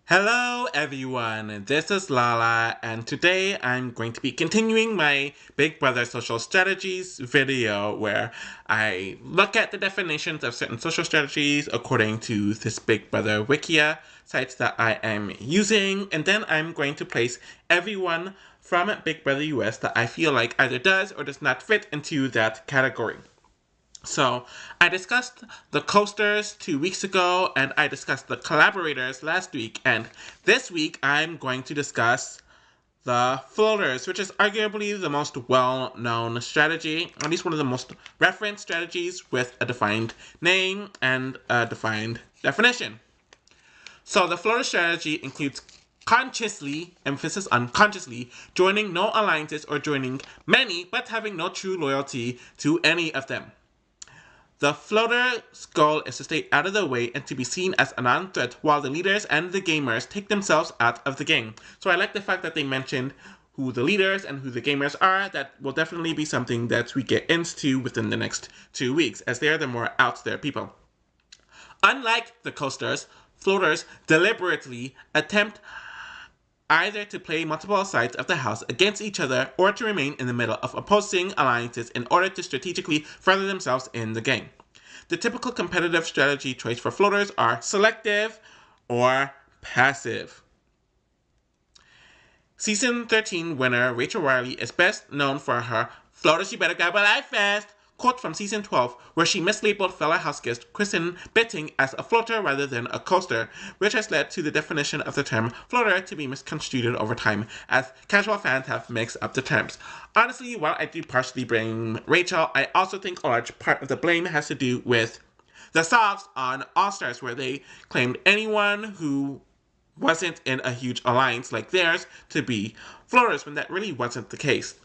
Hello everyone, this is Lala, and today I'm going to be continuing my Big Brother social strategies video where I look at the definitions of certain social strategies according to this Big Brother Wikia sites that I am using, and then I'm going to place everyone from Big Brother US that I feel like either does or does not fit into that category. So, I discussed the coasters 2 weeks ago, and I discussed the collaborators last week, and this week I'm going to discuss the floaters, which is arguably the most well-known strategy, or at least one of the most referenced strategies with a defined name and a defined definition. So the floater strategy includes consciously, emphasis on consciously, joining no alliances or joining many, but having no true loyalty to any of them. The floater's goal is to stay out of the way and to be seen as a non-threat while the leaders and the gamers take themselves out of the game. So I like the fact that they mentioned who the leaders and who the gamers are. That will definitely be something that we get into within the next 2 weeks, as they are the more out there people. Unlike the coasters, floaters deliberately attempt either to play multiple sides of the house against each other or to remain in the middle of opposing alliances in order to strategically further themselves in the game. The typical competitive strategy choice for floaters are selective or passive. Season 13 winner Rachel Riley is best known for her "Floaters, you better grab a life vest" quote from season 12, where she mislabeled fellow house guest Kristen Bitting as a floater rather than a coaster, which has led to the definition of the term floater to be misconstrued over time, as casual fans have mixed up the terms. Honestly, while I do partially blame Rachel, I also think a large part of the blame has to do with the softs on All Stars, where they claimed anyone who wasn't in a huge alliance like theirs to be floaters, when that really wasn't the case.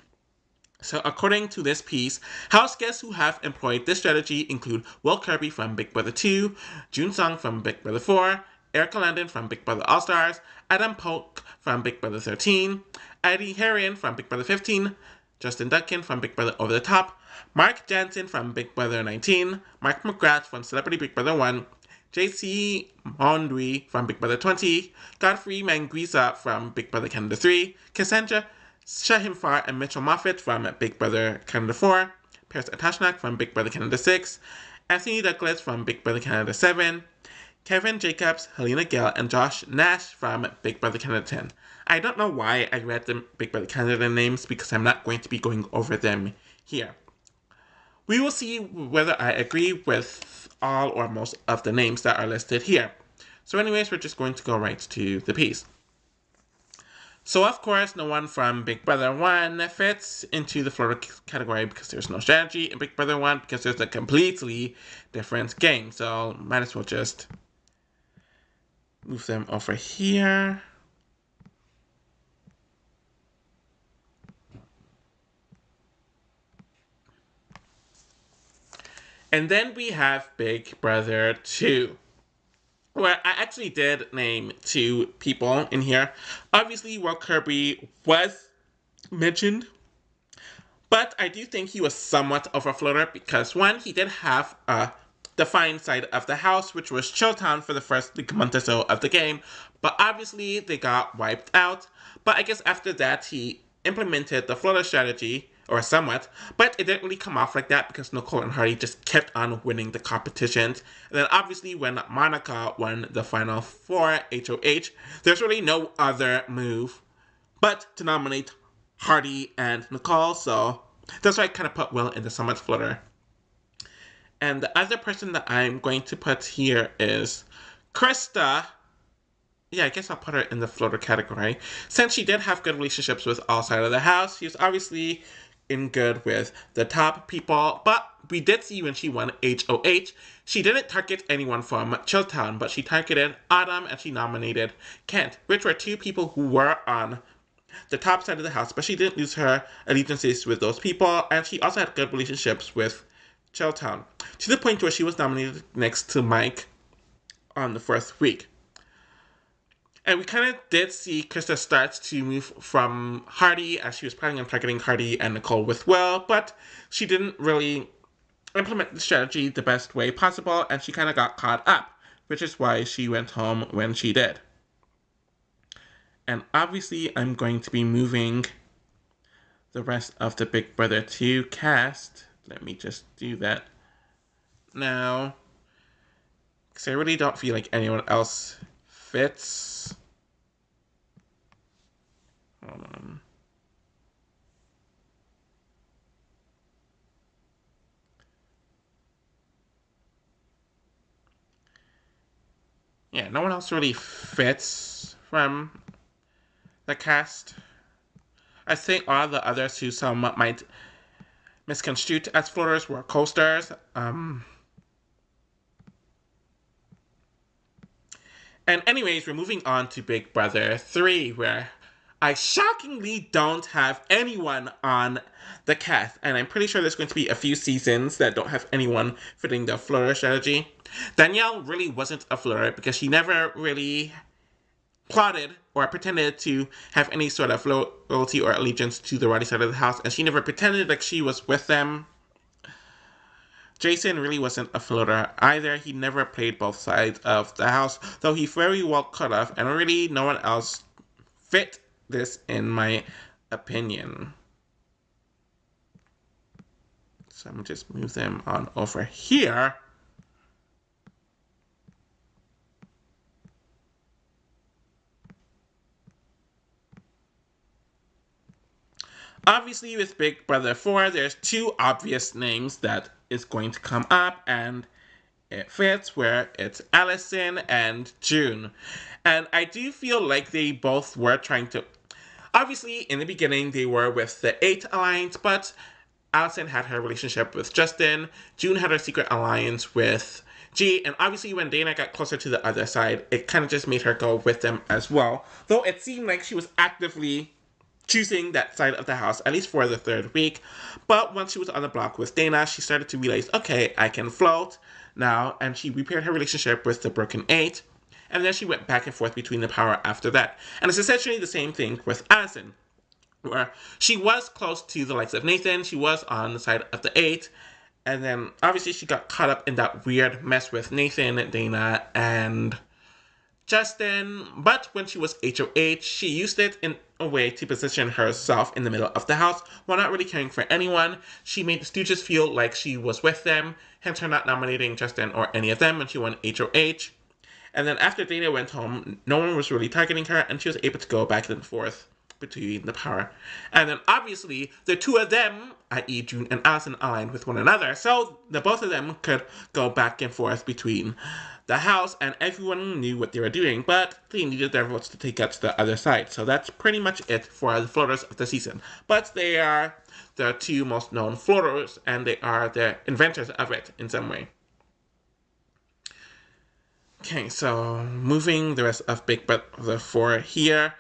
So according to this piece, house guests who have employed this strategy include Will Kirby from Big Brother 2, Jun Sung from Big Brother 4, Erica Landon from Big Brother All-Stars, Adam Polk from Big Brother 13, Eddie Harian from Big Brother 15, Justin Duncan from Big Brother Over the Top, Mark Jansen from Big Brother 19, Mark McGrath from Celebrity Big Brother 1, JC Mondui from Big Brother 20, Godfrey Manguiza from Big Brother Canada 3, Cassandra Shahim Farr and Mitchell Moffat from Big Brother Canada 4, Paris Atashnak from Big Brother Canada 6, Anthony Douglas from Big Brother Canada 7, Kevin Jacobs, Helena Gale, and Josh Nash from Big Brother Canada 10. I don't know why I read the Big Brother Canada names, because I'm not going to be going over them here. We will see whether I agree with all or most of the names that are listed here. So anyways, we're just going to go right to the piece. So of course, no one from Big Brother 1 fits into the floater category because there's no strategy in Big Brother 1 because there's a completely different game. So might as well just move them over here. And then we have Big Brother 2, where I actually did name 2 people in here. Obviously, Will Kirby was mentioned, but I do think he was somewhat of a floater because, one, he did have a defined side of the house, which was Chilltown for the first month or so of the game, but obviously they got wiped out. But I guess after that, he implemented the floater strategy, or somewhat, but it didn't really come off like that because Nicole and Hardy just kept on winning the competitions. And then obviously when Monica won the final 4 HOH, there's really no other move but to nominate Hardy and Nicole, so that's why I kind of put Will in the somewhat floater. And the other person that I'm going to put here is Krista. Yeah, I guess I'll put her in the floater category. Since she did have good relationships with all sides of the house, she was obviously in good with the top people, but we did see when she won HOH, she didn't target anyone from Chilltown, but she targeted Adam and she nominated Kent, which were 2 people who were on the top side of the house, but she didn't lose her allegiances with those people, and she also had good relationships with Chilltown, to the point where she was nominated next to Mike on the first week. And we kind of did see Krista start to move from Hardy, as she was planning on targeting Hardy and Nicole with Will, but she didn't really implement the strategy the best way possible, and she kind of got caught up, which is why she went home when she did. And obviously, I'm going to be moving the rest of the Big Brother 2 cast. Let me just do that now. Because I really don't feel like anyone else fits. Hold on. Yeah, no one else really fits from the cast. I think all the others who some might misconstrue as floaters were coasters. And anyways, we're moving on to Big Brother 3, where I shockingly don't have anyone on the cast. And I'm pretty sure there's going to be a few seasons that don't have anyone fitting the floater strategy. Danielle really wasn't a floater because she never really plotted or pretended to have any sort of loyalty or allegiance to the Roddy side of the house, and she never pretended like she was with them. Jason really wasn't a floater either. He never played both sides of the house, though he very well could have, and really no one else fit this in my opinion. So I'm gonna just move them on over here. Obviously, with Big Brother 4, there's two obvious names that is going to come up, and it fits where it's Allison and June. And I do feel like they both were trying to. Obviously, in the beginning, they were with the 8 Alliance, but Allison had her relationship with Justin. June had her secret alliance with G, and obviously when Dana got closer to the other side, it kind of just made her go with them as well. Though it seemed like she was actively choosing that side of the house, at least for the 3rd week. But once she was on the block with Dana, she started to realize, okay, I can float now, and she repaired her relationship with the Broken 8, and then she went back and forth between the power after that. And it's essentially the same thing with Allison, where she was close to the likes of Nathan, she was on the side of the 8, and then obviously she got caught up in that weird mess with Nathan, Dana, and Justin. But when she was HOH, she used it in a way to position herself in the middle of the house while not really caring for anyone. She made the Stooges feel like she was with them, hence her not nominating Justin or any of them when she won HOH. And then after Dana went home, no one was really targeting her, and she was able to go back and forth between the power. And then obviously the two of them, i.e. June and Allison, aligned with one another, so the both of them could go back and forth between the house, and everyone knew what they were doing, but they needed their votes to take out to the other side. So that's pretty much it for the floaters of the season. But they are the two most known floaters, and they are the inventors of it in some way. Okay, so moving the rest of Big Brother 4 here.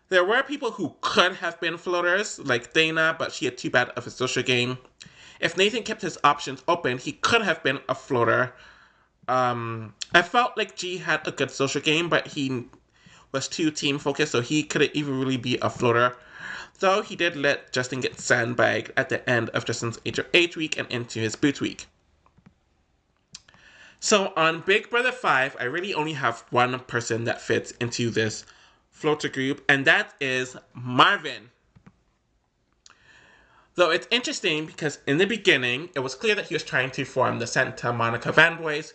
There were people who could have been floaters, like Dana, but she had too bad of a social game. If Nathan kept his options open, he could have been a floater. I felt like G had a good social game, but he was too team focused, so he couldn't even really be a floater. Though he did let Justin get sandbagged at the end of Justin's HOH week and into his boot week. So on Big Brother 5, I really only have one person that fits into this floater group, and that is Marvin. Though it's interesting because in the beginning, it was clear that he was trying to form the Santa Monica Vanboys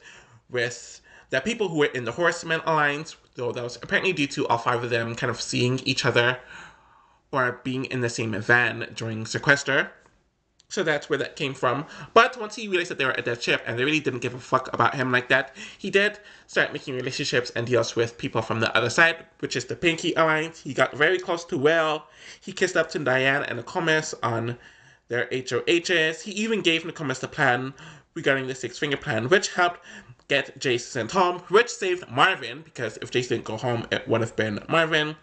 with the people who were in the Horseman Alliance, though that was apparently due to all 5 of them kind of seeing each other or being in the same van during sequester. So that's where that came from. But once he realized that they were at that ship and they really didn't give a fuck about him like that, he did start making relationships and deals with people from the other side, which is the Pinky Alliance. He got very close to Will. He kissed up to Diane and Nokomis on their HOHs. He even gave Nokomis the plan regarding the 6-finger plan, which helped get Jace sent home, which saved Marvin, because if Jace didn't go home, it would have been Marvin.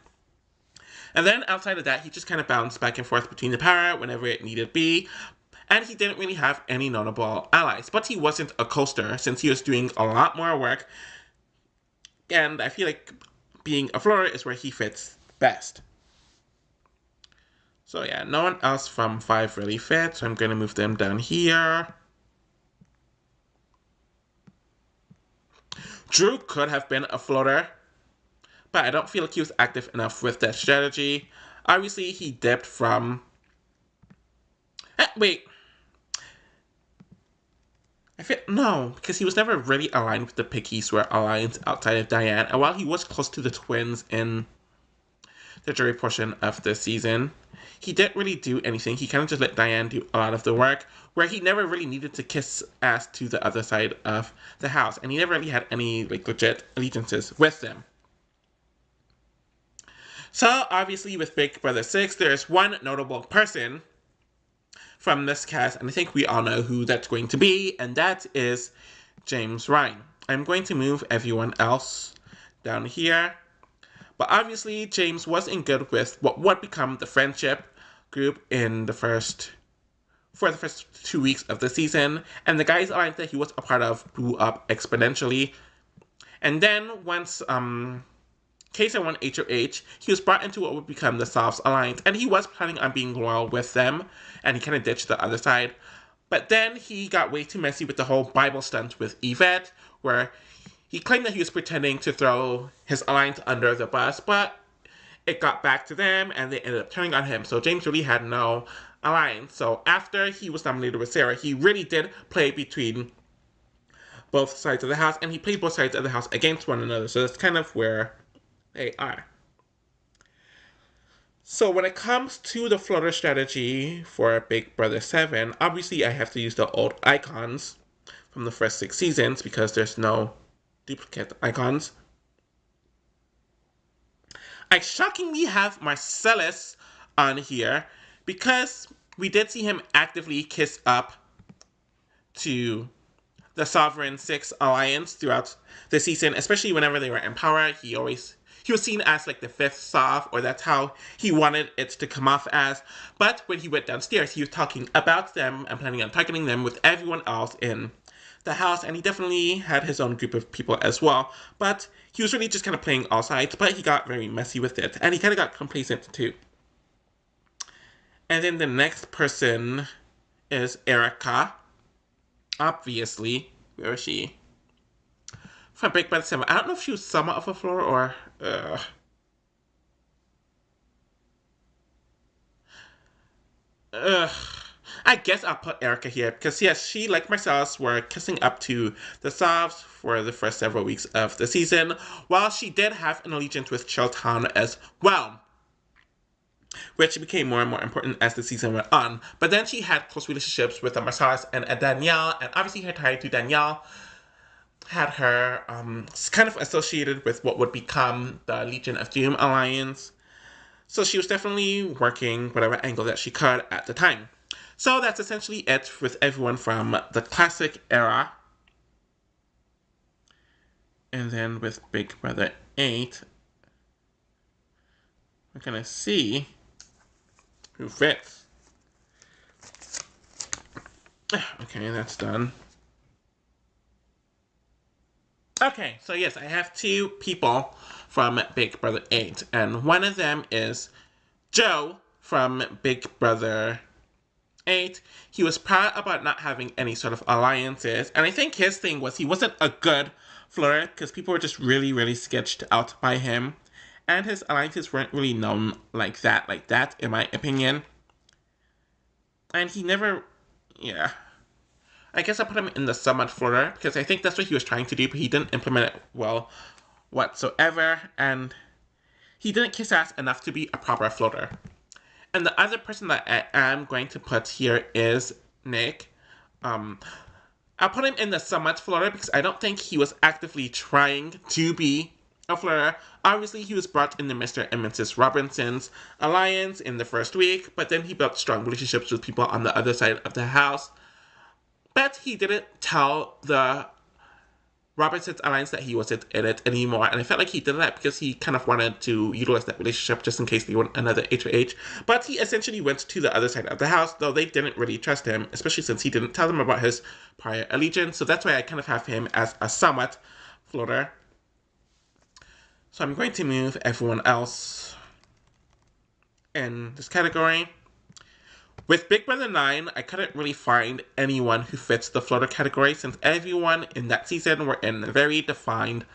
And then outside of that, he just kind of bounced back and forth between the power whenever it needed be. And he didn't really have any notable allies. But he wasn't a coaster, since he was doing a lot more work. And I feel like being a floater is where he fits best. So yeah, no one else from 5 really fits, so I'm going to move them down here. Drew could have been a floater, but I don't feel like he was active enough with that strategy. Obviously, he dipped from... wait. No, because he was never really aligned with the Picky Swear Alliance outside of Diane, and while he was close to the twins in the jury portion of the season, he didn't really do anything. He kind of just let Diane do a lot of the work, where he never really needed to kiss ass to the other side of the house, and he never really had any legit allegiances with them. So, obviously, with Big Brother 6, there's one notable person from this cast, and I think we all know who that's going to be, and that is James Ryan. I'm going to move everyone else down here, but obviously James wasn't good with what would become the friendship group for the first 2 weeks of the season, and the guys' alliance that he was a part of blew up exponentially. And then once Kaysar won HOH, he was brought into what would become the Softs Alliance, and he was planning on being loyal with them, and he kind of ditched the other side. But then he got way too messy with the whole Bible stunt with Yvette, where he claimed that he was pretending to throw his alliance under the bus, but it got back to them, and they ended up turning on him. So James really had no alliance. So after he was nominated with Sarah, he really did play between both sides of the house, and he played both sides of the house against one another. So that's kind of where they are. So when it comes to the floater strategy for Big Brother 7, obviously I have to use the old icons from the first 6 seasons because there's no duplicate icons. I shockingly have Marcellus on here because we did see him actively kiss up to the Sovereign 6 Alliance throughout the season, especially whenever they were in power. He was seen as like the 5th Sov, or that's how he wanted it to come off as. But when he went downstairs, he was talking about them and planning on targeting them with everyone else in the house, and he definitely had his own group of people as well. But he was really just kind of playing all sides, but he got very messy with it, and he kind of got complacent too. And then the next person is Erica. Obviously, where is she? From Big Brother 7. I don't know if she was somewhat of a floor or... I guess I'll put Erica here because, yes, she, like Marcellus, were kissing up to the Softs for the first several weeks of the season, while she did have an allegiance with Chilton as well, which became more and more important as the season went on. But then she had close relationships with Marcellus and Danielle, and obviously her tie to Danielle had her kind of associated with what would become the Legion of Doom Alliance. So she was definitely working whatever angle that she could at the time. So that's essentially it with everyone from the classic era. And then with Big Brother 8, we're gonna see who fits. Okay, that's done. Okay, so yes, I have 2 people from Big Brother 8, and one of them is Joe from Big Brother 8. He was proud about not having any sort of alliances, and I think his thing was he wasn't a good flirter because people were just really, really sketched out by him, and his alliances weren't really known like that, in my opinion. And he never, yeah. I guess I put him in the somewhat flirter because I think that's what he was trying to do, but he didn't implement it well whatsoever, and he didn't kiss ass enough to be a proper floater. And the other person that I am going to put here is Nick. I'll put him in the somewhat floater because I don't think he was actively trying to be a flirter. Obviously, he was brought in the Mr. and Mrs. Robinson's alliance in the first week, but then he built strong relationships with people on the other side of the house. But he didn't tell the Robinson's alliance that he wasn't in it anymore, and I felt like he did that because he kind of wanted to utilize that relationship just in case they want another HOH. But he essentially went to the other side of the house, though they didn't really trust him, especially since he didn't tell them about his prior allegiance. So that's why I kind of have him as a somewhat floater. So I'm going to move everyone else in this category. With Big Brother 9, I couldn't really find anyone who fits the floater category since everyone in that season were in very defined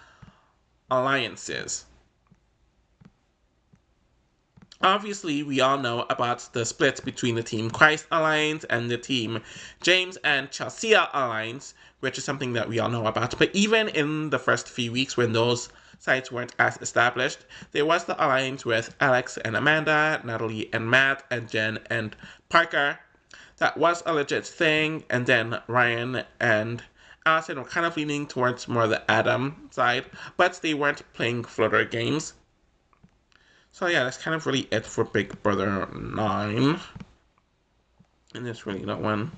alliances. Obviously, we all know about the split between the Team Christ Alliance and the Team James and Chelsea Alliance, which is something that we all know about. But even in the first few weeks when those sites weren't as established, there was the alliance with Alex and Amanda, Natalie and Matt, and Jen and Parker. That was a legit thing. And then Ryan and Allison were kind of leaning towards more the Adam side, but they weren't playing floater games. So yeah, that's kind of really it for Big Brother 9. And that's really that one.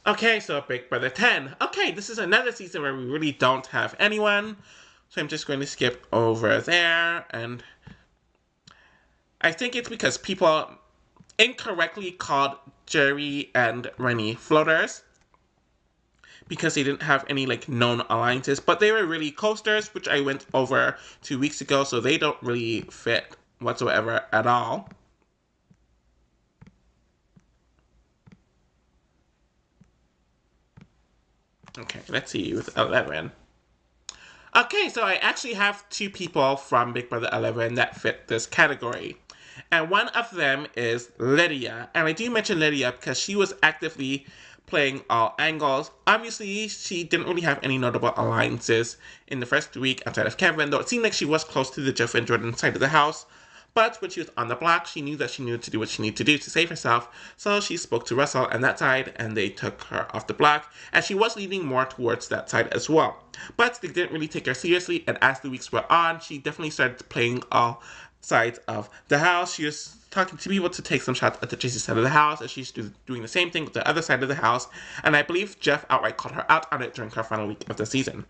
Okay, so Big Brother 10. Okay, this is another season where we really don't have anyone. So I'm just going to skip over there. And I think it's because people incorrectly called Jerry and Rennie floaters, because they didn't have any like known alliances, but they were really coasters, which I went over 2 weeks ago, so they don't really fit whatsoever at all. Okay, let's see with 11. Okay, so I actually have two people from Big Brother 11 that fit this category. And one of them is Lydia. And I do mention Lydia because she was actively playing all angles. Obviously, she didn't really have any notable alliances in the first week outside of Kevin, though it seemed like she was close to the Jeff and Jordan side of the house. But when she was on the block, she knew that she needed to do what she needed to do to save herself. So she spoke to Russell and that side, and they took her off the block. And she was leaning more towards that side as well. But they didn't really take her seriously. And as the weeks went on, she definitely started playing all sides of the house. She was talking to people to take some shots at the Tracy side of the house, and she's doing the same thing with the other side of the house. And I believe Jeff outright called her out on it during her final week of the season.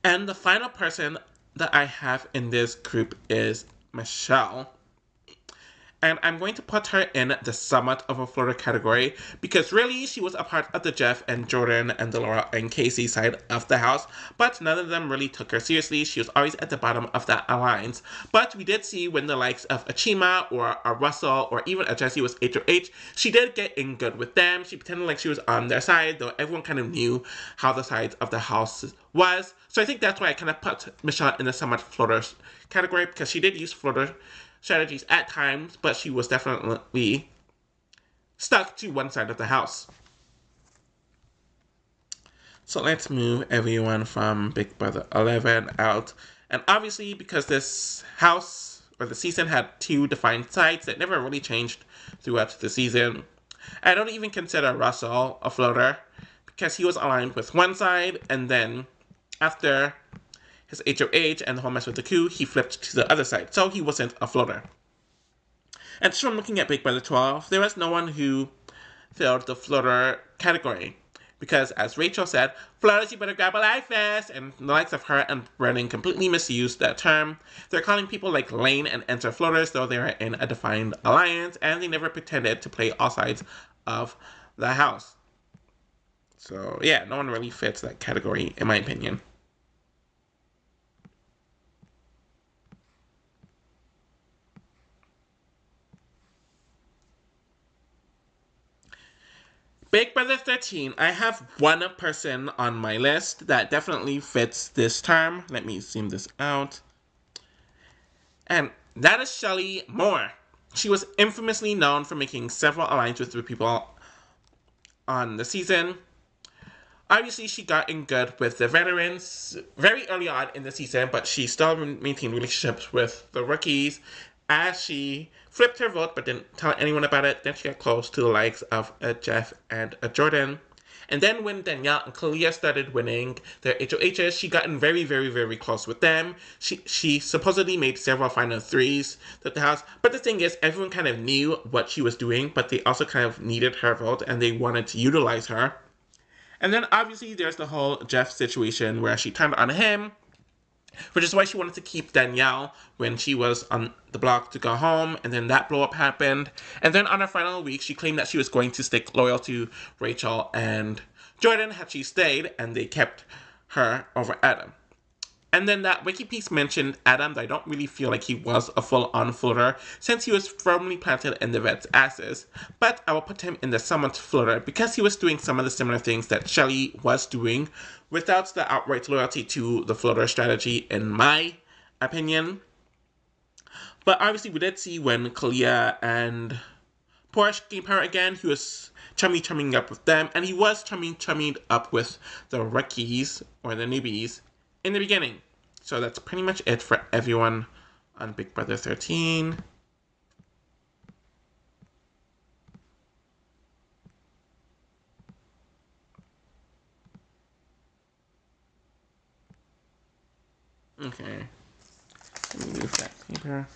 And the final person that I have in this group is Michelle. And I'm going to put her in the somewhat of a floater category because really she was a part of the Jeff and Jordan and the Laura and Casey side of the house, but none of them really took her seriously. She was always at the bottom of that alliance. But we did see when the likes of a Chima or a Russell or even a Jessie was HOH, she did get in good with them. She pretended like she was on their side, though everyone kind of knew how the sides of the house was. So I think that's why I kind of put Michelle in the somewhat floater category, because she did use floater strategies at times, but she was definitely stuck to one side of the house. So let's move everyone from Big Brother 11 out. And obviously, because this house or the season had two defined sides that never really changed throughout the season, I don't even consider Russell a floater because he was aligned with one side, and then after his HOH and the whole mess with the coup, he flipped to the other side, so he wasn't a floater. And just from looking at Big Brother 12, there was no one who filled the floater category. Because, as Rachel said, floaters, you better grab a life vest, and the likes of her and Brennan completely misused that term. They're calling people like Lane and Enter floaters, though they are in a defined alliance, and they never pretended to play all sides of the house. So, yeah, no one really fits that category, in my opinion. Big Brother 13, I have one person on my list that definitely fits this term. Let me zoom this out. And that is Shelly Moore. She was infamously known for making several alliances with people on the season. Obviously, she got in good with the veterans very early on in the season, but she still maintained relationships with the rookies as she flipped her vote but didn't tell anyone about it. Then she got close to the likes of a Jeff and a Jordan. And then when Danielle and Kalia started winning their HOHs, she got in very, very, very close with them. She supposedly made several final threes at the house. But the thing is, everyone kind of knew what she was doing, but they also kind of needed her vote and they wanted to utilize her. And then obviously there's the whole Jeff situation where she turned on him, which is why she wanted to keep Danielle when she was on the block to go home, and then that blow-up happened. And then on her final week, she claimed that she was going to stick loyal to Rachel and Jordan had she stayed, and they kept her over Adam. And then that wiki piece mentioned Adam, I don't really feel like he was a full-on floater since he was firmly planted in the vet's asses. But I will put him in the somewhat floater because he was doing some of the similar things that Shelley was doing without the outright loyalty to the floater strategy, in my opinion. But obviously we did see when Kalia and Porsche came power again, he was chumming up with them, and he was chumming up with the rookies, or the newbies, in the beginning. So that's pretty much it for everyone on Big Brother 13. Okay. Let me move that paper.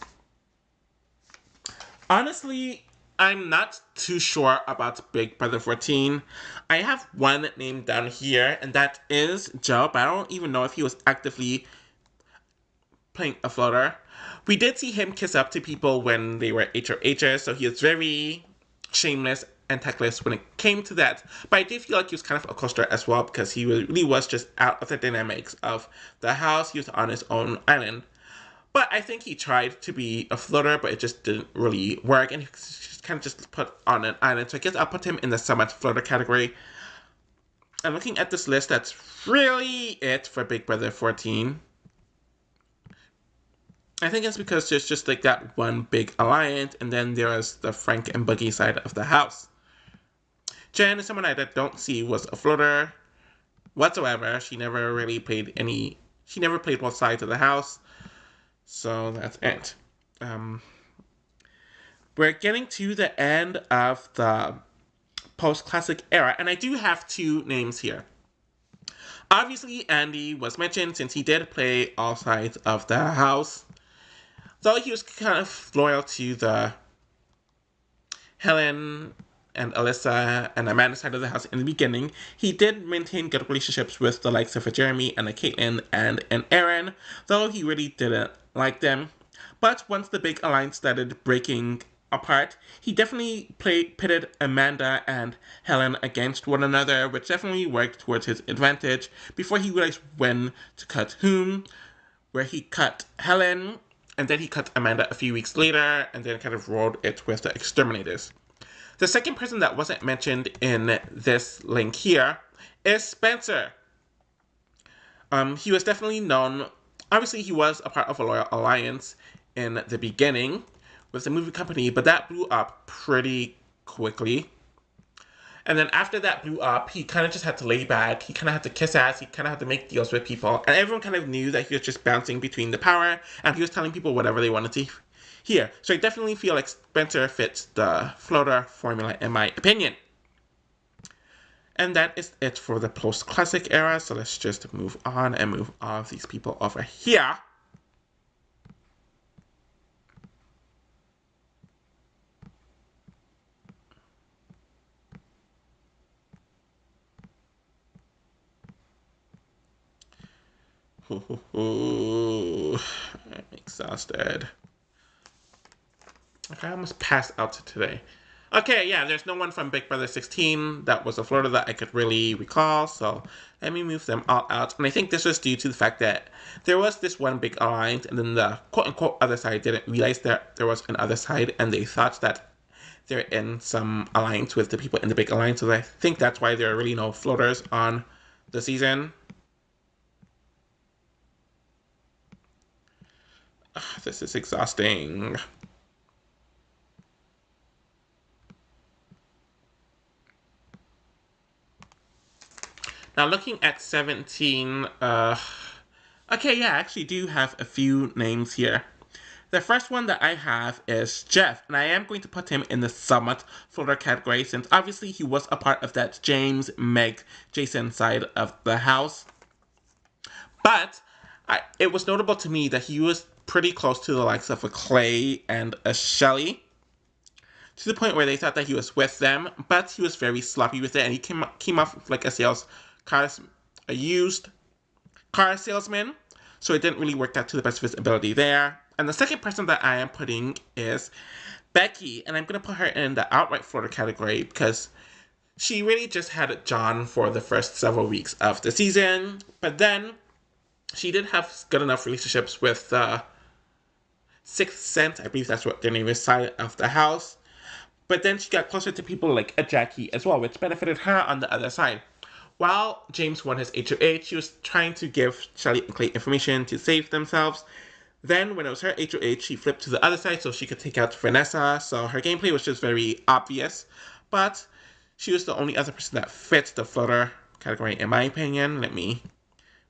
Honestly, I'm not too sure about Big Brother 14. I have one name down here, and that is Joe, but I don't even know if he was actively playing a floater. We did see him kiss up to people when they were HOHs, so he was very shameless and tactless when it came to that. But I do feel like he was kind of a coaster as well, because he really was just out of the dynamics of the house. He was on his own island. But I think he tried to be a floater, but it just didn't really work, and he kind of just put on an island. So I guess I'll put him in the somewhat floater category. And looking at this list, that's really it for Big Brother 14. I think it's because there's just like that one big alliance, and then there's the Frank and Boogie side of the house. Jen is someone I don't see was a floater whatsoever. She never really played she never played both sides of the house. So that's it. We're getting to the end of the post-classic era, and I do have two names here. Obviously, Andy was mentioned since he did play all sides of the house. Though he was kind of loyal to the Helen and Alyssa and Amanda side of the house in the beginning, he did maintain good relationships with the likes of Jeremy and Caitlyn and Aaron, though he really didn't like them. But once the big alliance started breaking apart, he definitely pitted Amanda and Helen against one another, which definitely worked towards his advantage before he realized when to cut whom, where he cut Helen, and then he cut Amanda a few weeks later, and then kind of rolled it with the Exterminators. The second person that wasn't mentioned in this link here is Spencer. He was definitely known. Obviously, he was a part of a loyal alliance in the beginning with the movie company, but that blew up pretty quickly. And then after that blew up, he kind of just had to lay back. He kind of had to kiss ass. He kind of had to make deals with people. And everyone kind of knew that he was just bouncing between the power, and he was telling people whatever they wanted to hear. So I definitely feel like Spencer fits the floater formula, in my opinion. And that is it for the post-classic era. So let's just move on and move all of these people over here. I'm exhausted. Okay, I almost passed out today. Okay, yeah, there's no one from Big Brother 16 that was a floater that I could really recall, so let me move them all out. And I think this was due to the fact that there was this one big alliance, and then the quote-unquote other side didn't realize that there was an other side, and they thought that they're in some alliance with the people in the big alliance, so I think that's why there are really no floaters on the season. This is exhausting. Now looking at 17, okay, yeah, I actually do have a few names here. The first one that I have is Jeff, and I am going to put him in the somewhat floater category since obviously he was a part of that James, Meg, Jason side of the house. But it was notable to me that he was pretty close to the likes of a Clay and a Shelley, to the point where they thought that he was with them, but he was very sloppy with it, and he came off like a used car salesman, so it didn't really work out to the best of his ability there. And the second person that I am putting is Becky, and I'm going to put her in the outright floater category because she really just had John for the first several weeks of the season, but then she did have good enough relationships with Sixth Sense, I believe that's what their name is, side of the house. But then she got closer to people like a Jackie as well, which benefited her on the other side. While James won his HOH, she was trying to give Shelly and Clay information to save themselves. Then, when it was her HOH, she flipped to the other side so she could take out Vanessa. So her gameplay was just very obvious. But she was the only other person that fits the floater category, in my opinion. Let me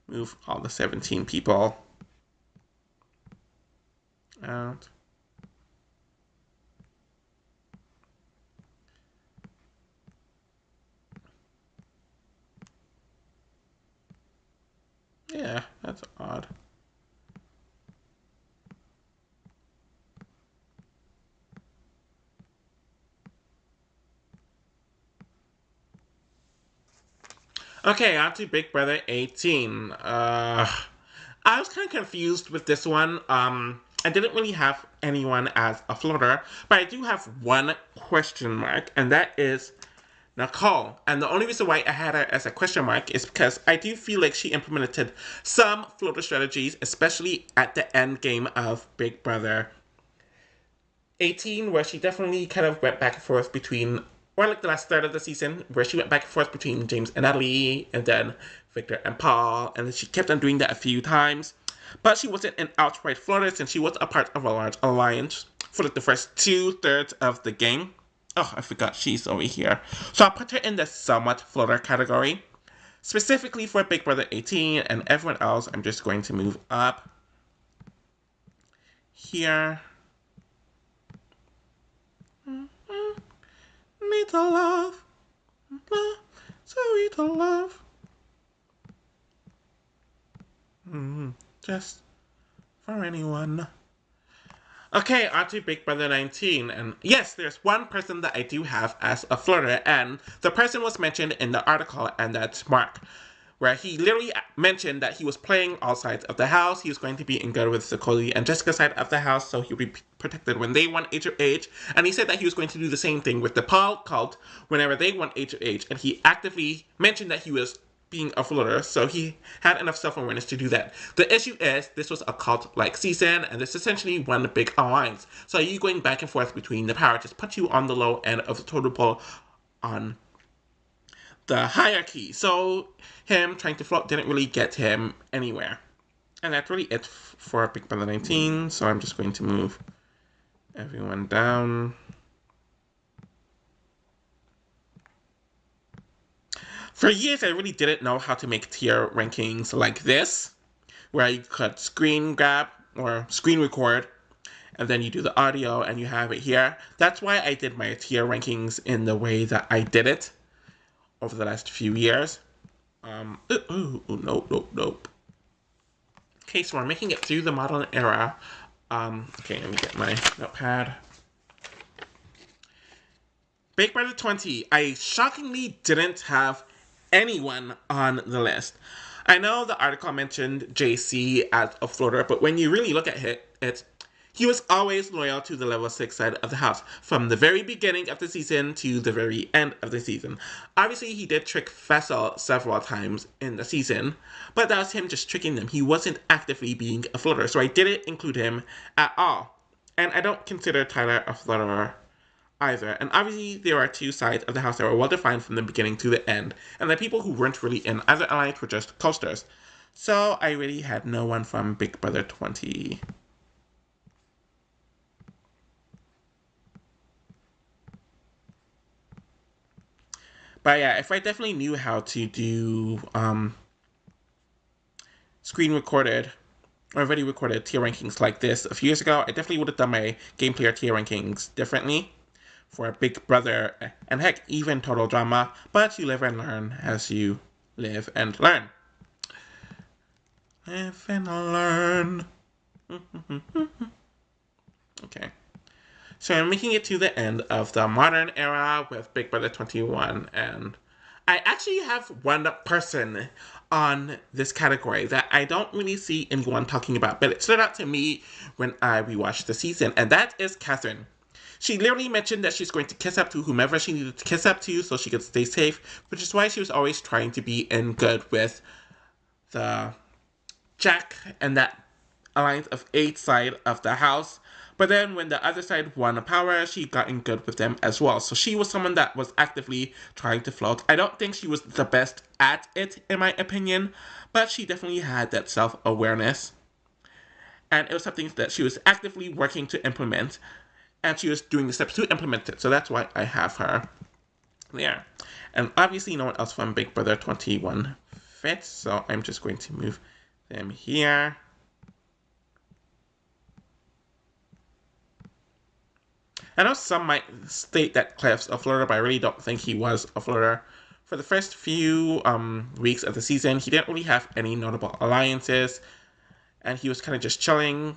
move all the 17 people out. Yeah, that's odd. Okay, on to Big Brother 18. I was kind of confused with this one. I didn't really have anyone as a floater, but I do have one question mark, and that is Nicole. And the only reason why I had her as a question mark is because I do feel like she implemented some floater strategies, especially at the end game of Big Brother 18, where she definitely kind of went back and forth between, or like the last third of the season, where she went back and forth between James and Natalie, and then Victor and Paul, and then she kept on doing that a few times. But she wasn't an outright floater since she was a part of a large alliance for like the first 2/3 of the game. Oh, I forgot she's over here. So I'll put her in the somewhat floater category. Specifically for Big Brother 18 and everyone else, I'm just going to move up here. Need the love, sweet love. Just for anyone. Okay, on to Big Brother 19. And yes, there's one person that I do have as a flirter, and the person was mentioned in the article, and that's Mark, where he literally mentioned that he was playing all sides of the house. He was going to be in good with the Cody and Jessica side of the house, so he would be protected when they won HOH. And he said that he was going to do the same thing with the Paul cult whenever they won HOH, and he actively mentioned that he was being a floater, so he had enough self-awareness to do that. The issue is, this was a cult-like season, and this essentially one big alliance. So you going back and forth between the power just put you on the low end of the totem pole on the hierarchy. So him trying to float didn't really get him anywhere. And that's really it for Big Brother 19, so I'm just going to move everyone down. For years, I really didn't know how to make tier rankings like this, where you could screen grab or screen record, and then you do the audio and you have it here. That's why I did my tier rankings in the way that I did it over the last few years. Nope. Okay, so we're making it through the modern era. Okay, let me get my notepad. Big Brother 20, I shockingly didn't have anyone on the list. I know the article mentioned JC as a floater, but when you really look at it, he was always loyal to the level 6 side of the house, from the very beginning of the season to the very end of the season. Obviously, he did trick Fessel several times in the season, but that was him just tricking them. He wasn't actively being a floater, so I didn't include him at all. And I don't consider Tyler a floater either. And obviously, there are two sides of the house that were well defined from the beginning to the end, and the people who weren't really in either alliance were just coasters. So I really had no one from Big Brother 20. But yeah, if I definitely knew how to do screen recorded or already recorded tier rankings like this a few years ago, I definitely would have done my game player tier rankings differently for Big Brother, and heck, even Total Drama, but you live and learn as you live and learn. Live and learn. Okay. So I'm making it to the end of the modern era with Big Brother 21, and I actually have one person on this category that I don't really see anyone talking about, but it stood out to me when I rewatched the season, and that is Catherine. She literally mentioned that she's going to kiss up to whomever she needed to kiss up to so she could stay safe, which is why she was always trying to be in good with the Jack and that Alliance of Eight side of the house. But then when the other side won power, she got in good with them as well. So she was someone that was actively trying to float. I don't think she was the best at it, in my opinion, but she definitely had that self-awareness. And it was something that she was actively working to implement. And she was doing the steps to implement it. So that's why I have her there. And obviously no one else from Big Brother 21 fits. So I'm just going to move them here. I know some might state that Clef's a flirter, but I really don't think he was a flirter. For the first few weeks of the season, he didn't really have any notable alliances, and he was kind of just chilling.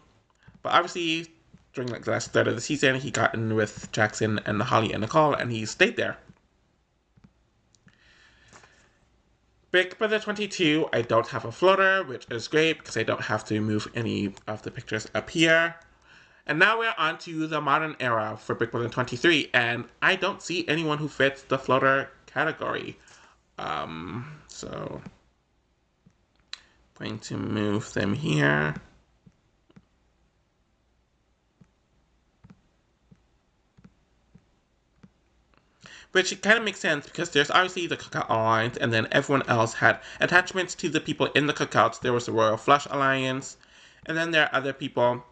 But obviously, during like the last third of the season, he got in with Jackson and Holly and Nicole, and he stayed there. Big Brother 22, I don't have a floater, which is great because I don't have to move any of the pictures up here. And now we're on to the modern era for Big Brother 23, and I don't see anyone who fits the floater category. So going to move them here. Which it kind of makes sense because there's obviously the Cookout Alliance, and then everyone else had attachments to the people in the Cookouts. There was the Royal Flush Alliance, and then there are other people.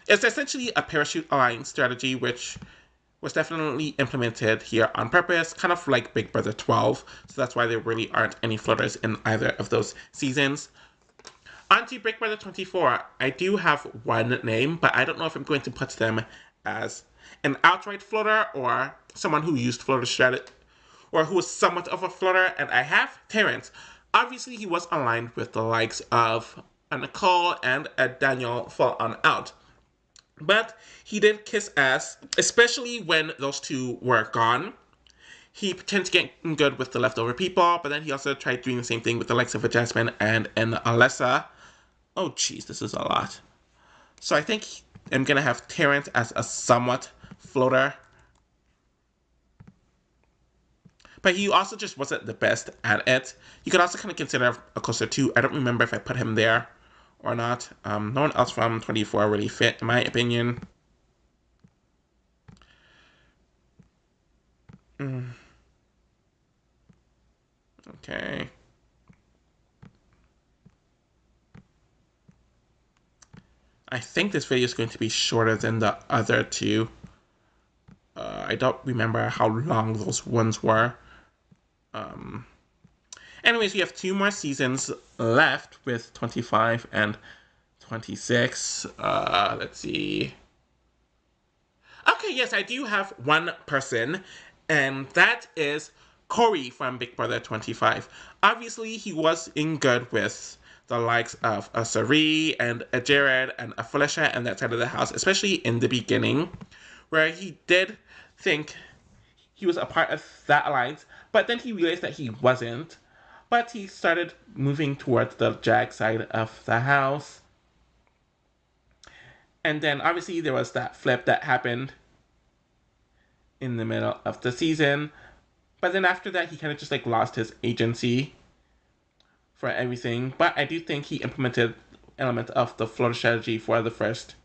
It's essentially a parachute alliance strategy, which was definitely implemented here on purpose, kind of like Big Brother 12. So that's why there really aren't any floaters in either of those seasons. On to Big Brother 24. I do have one name, but I don't know if I'm going to put them as an outright floater or someone who used floater strategy or who was somewhat of a floater. And I have Terrence. Obviously, he was aligned with the likes of a Nicole and a Daniel Fall On Out. But he did kiss ass, especially when those two were gone. He pretended to get good with the leftover people, but then he also tried doing the same thing with the likes of a Jasmine and an Alessa. Oh, jeez, this is a lot. So I think I'm going to have Terrence as a somewhat floater. But he also just wasn't the best at it. You could also kind of consider a closer two. I don't remember if I put him there or not. No one else from 24 really fit, in my opinion. Okay. I think this video is going to be shorter than the other two. I don't remember how long those ones were. Anyways, we have 2 more seasons left with 25 and 26. Let's see. Okay, yes, I do have one person, and that is Corey from Big Brother 25. Obviously, he was in good with the likes of a Sari and a Jared and a Felicia and that side of the house, especially in the beginning, where he did think he was a part of that alliance, but then he realized that he wasn't. But he started moving towards the Jag side of the house. And then obviously there was that flip that happened in the middle of the season. But then after that, he kind of just like lost his agency for everything. But I do think he implemented element of the floater strategy for the first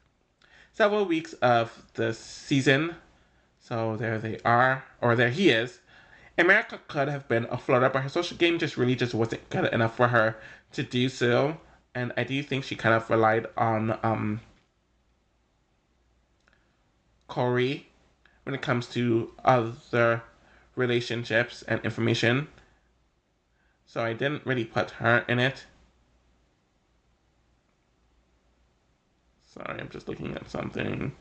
several weeks of the season. So there they are, or there he is. America could have been a floater, but her social game just really just wasn't good enough for her to do so. And I do think she kind of relied on Corey when it comes to other relationships and information. So I didn't really put her in it. Sorry, I'm just looking at something.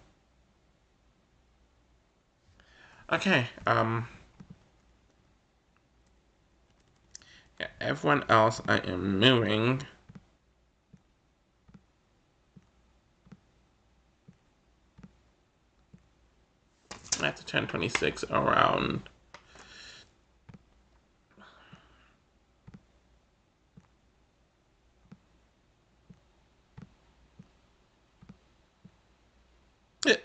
Okay, yeah, everyone else I am moving. I have to turn 26 around.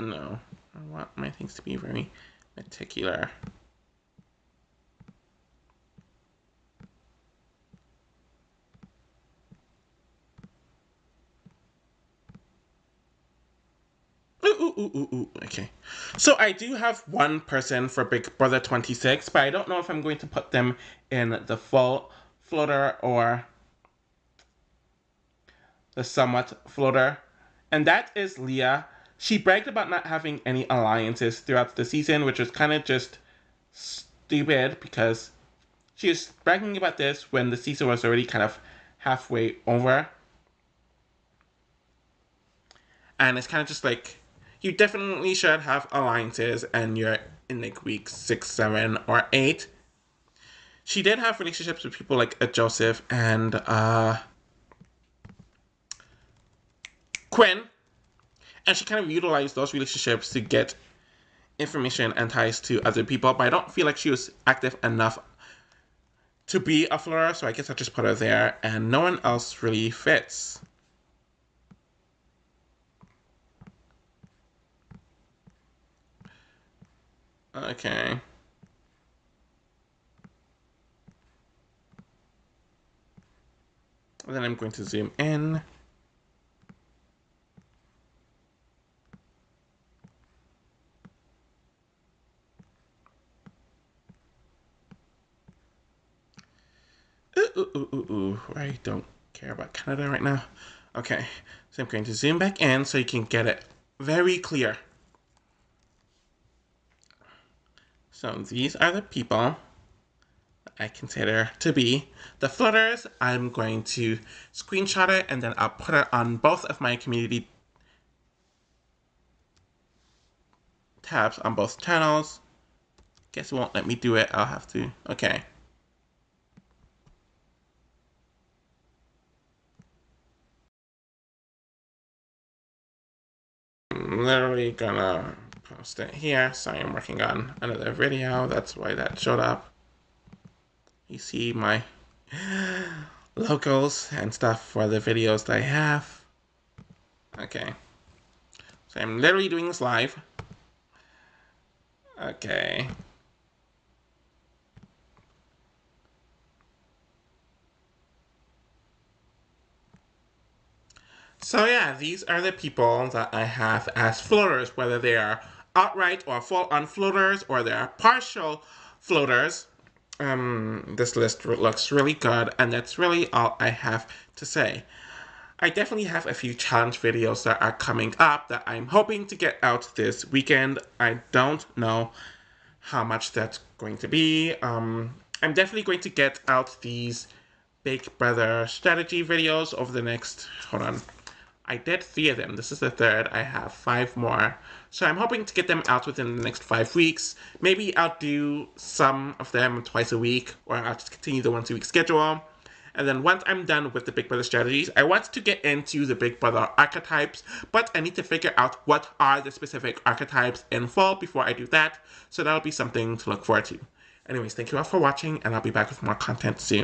No, I want my things to be very particular. Okay. So I do have one person for Big Brother 26, but I don't know if I'm going to put them in the full floater or the somewhat floater. And that is Leah. She bragged about not having any alliances throughout the season, which was kind of just stupid because she was bragging about this when the season was already kind of halfway over. And it's kind of just like, you definitely should have alliances and you're in like week 6, 7, or 8. She did have relationships with people like Joseph and Quinn. And she kind of utilized those relationships to get information and ties to other people. But I don't feel like she was active enough to be a floater. So I guess I'll just put her there. And no one else really fits. Okay. And then I'm going to zoom in. I don't care about Canada right now. Okay, so I'm going to zoom back in so you can get it very clear. So these are the people I consider to be the floaters. I'm going to screenshot it and then I'll put it on both of my community tabs on both channels. Guess it won't let me do it. I'll have to. Okay. I'm literally gonna post it here. Sorry, I'm working on another video. That's why that showed up. You see my logos and stuff for the videos that I have. Okay. So I'm literally doing this live. Okay. So yeah, these are the people that I have as floaters, whether they are outright or full-on floaters or they are partial floaters. This list looks really good, and that's really all I have to say. I definitely have a few challenge videos that are coming up that I'm hoping to get out this weekend. I don't know how much that's going to be. I'm definitely going to get out these Big Brother strategy videos over the next, hold on. I did 3 of them. This is the 3rd. I have 5 more. So I'm hoping to get them out within the next 5 weeks. Maybe I'll do some of them twice a week, or I'll just continue the once a week schedule. And then once I'm done with the Big Brother strategies, I want to get into the Big Brother archetypes, but I need to figure out what are the specific archetypes in full before I do that. So that'll be something to look forward to. Anyways, thank you all for watching, and I'll be back with more content soon.